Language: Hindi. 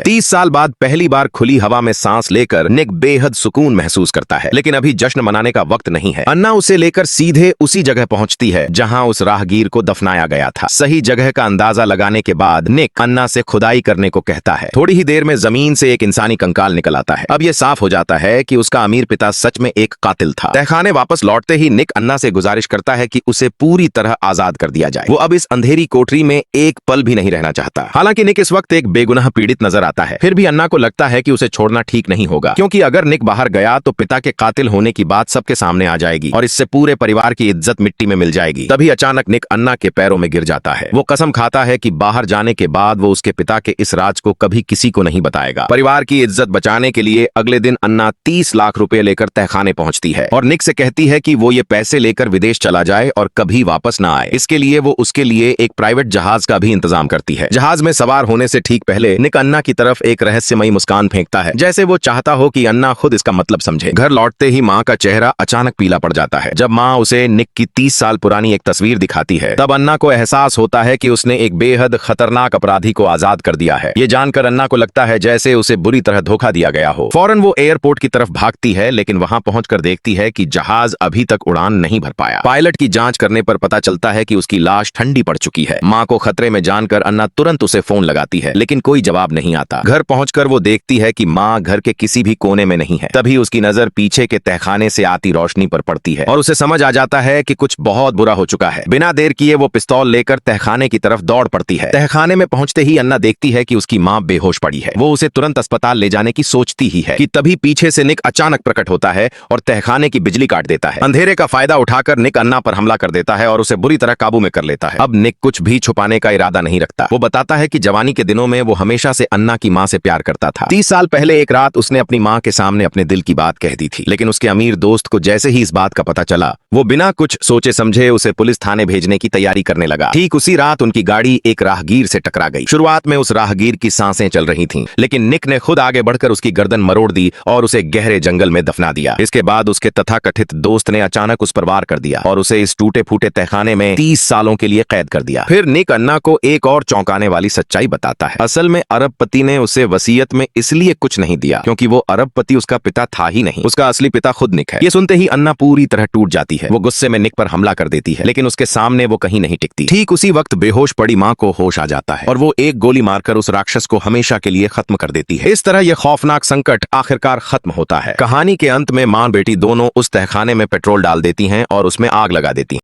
30 साल बाद पहली बार खुली हवा में सांस लेकर निक बेहद सुकून महसूस करता है, लेकिन अभी जश्न मनाने का वक्त नहीं है। अन्ना उसे लेकर सीधे उसी जगह पहुंचती है जहां उस राहगीर को दफनाया गया था। सही जगह का अंदाजा लगाने के बाद निक अन्ना से खुदाई करने को कहता है। थोड़ी ही देर में जमीन से एक इंसानी कंकाल निकल आता है। अब यह साफ हो जाता है कि उसका अमीर पिता सच में एक कातिल था। तहखाने वापस लौटते ही निक अन्ना से गुजारिश करता है कि उसे पूरी तरह आजाद कर दिया जाए। वो अब इस अंधेरी कोठरी में एक पल भी नहीं रहना चाहता। हालांकि निक इस वक्त एक बेगुनाह पीड़ित नजर आता है, फिर भी अन्ना को लगता है कि उसे छोड़ना ठीक नहीं होगा, क्योंकि अगर निक बाहर गया तो पिता के कातिल होने की बात सबके सामने आ जाएगी और इससे पूरे परिवार की इज्जत मिट्टी में मिल जाएगी। तभी अचानक निक अन्ना के पैरों में गिर जाता है। वो कसम खाता है कि बाहर जाने के बाद वो उसके पिता के इस राज को कभी किसी को नहीं बताएगा। परिवार की इज्जत बचाने के लिए अगले दिन अन्ना 30 लाख रुपए लेकर तहखाने पहुंचती है और निक से कहती है कि वो ये पैसे लेकर विदेश चला जाए और कभी वापस ना आए। इसके लिए वो उसके लिए एक प्राइवेट जहाज का भी इंतजाम करती है। जहाज में सवार होने से ठीक पहले निक अन्ना की तरफ एक रहस्यमयी मुस्कान फेंकता है, जैसे वो चाहता हो कि अन्ना खुद इसका मतलब समझे। घर लौटते ही माँ का चेहरा अचानक पीला पड़ जाता है। जब माँ उसे निक की 30 साल पुरानी एक तस्वीर दिखाती है, तब अन्ना को एहसास होता है कि उसने एक बेहद खतरनाक अपराधी को आजाद कर दिया है। ये जानकर अन्ना को लगता है जैसे उसे बुरी तरह धोखा दिया गया हो। फौरन वो एयरपोर्ट की तरफ भागती है, लेकिन वहां पहुंचकर देखती है कि जहाज अभी तक उड़ान नहीं भर पाया। पायलट की जांच करने पर पता चलता है कि उसकी लाश ठंडी पड़ चुकी है। माँ को खतरे में जानकर अन्ना तुरंत उसे फोन लगाती है, लेकिन कोई जवाब नहीं आता। घर पहुंचकर वो देखती है कि माँ घर के किसी भी कोने में नहीं है। तभी उसकी नजर पीछे के तहखाने से आती रोशनी पर पड़ती है और उसे समझ आ जाता है कि कुछ बहुत बुरा हो चुका है। बिना देर किए वो पिस्तौल लेकर तहखाने की तरफ दौड़ पड़ती है। तहखाने में पहुंचते ही अन्ना देखती है कि उसकी माँ बेहोश पड़ी है। वो उसे तुरंत अस्पताल ले जाने की सोचती ही है कि तभी पीछे से निक अचानक प्रकट होता है और तहखाने की बिजली काट देता है। अंधेरे का फायदा उठाकर निक अन्ना पर हमला कर देता है और उसे बुरी तरह काबू में कर लेता है। अब निक कुछ भी छुपाने का इरादा नहीं रखता। वो बताता है कि जवानी के दिनों में वो हमेशा से अन्ना की माँ से प्यार करता था। 30 साल पहले एक रात उसने अपनी माँ के सामने अपने दिल की बात कह दी थी, लेकिन उसके अमीर दोस्त को जैसे ही इस बात का पता चला, वो बिना कुछ सोचे समझे उसे पुलिस थाने भेजने की तैयारी करने लगा। ठीक उसी रात उनकी गाड़ी एक राहगीर से टकरा गई। शुरुआत में उस राहगीर की सांसें चल रही थीं, लेकिन निक ने खुद आगे बढ़कर उसकी गर्दन मरोड़ दी और उसे गहरे जंगल में दफना दिया। इसके बाद उसके तथाकथित दोस्त ने अचानक उस पर वार कर दिया और उसे इस टूटे फूटे तहखाने में 30 सालों के लिए कैद कर दिया। फिर निक अन्ना को एक और चौंकाने वाली सच्चाई बताता है। असल में अरबपति ने उसे वसीयत में इसलिए कुछ नहीं दिया क्योंकि वो अरबपति उसका पिता था ही नहीं। उसका असली पिता खुद निक है। ये सुनते ही अन्ना पूरी तरह टूट जाती है। वो गुस्से में निक पर हमला कर देती है, लेकिन उसके सामने वो कहीं नहीं टिकती। ठीक उसी वक्त बेहोश पड़ी माँ को होश आ जाता है और वो एक गोली मारकर उस राक्षस को हमेशा के लिए खत्म कर देती है। इस तरह यह खौफनाक संकट आखिरकार खत्म होता है। कहानी के अंत में माँ बेटी दोनों उस तहखाने में पेट्रोल डाल देती हैं और उसमें आग लगा देती हैं।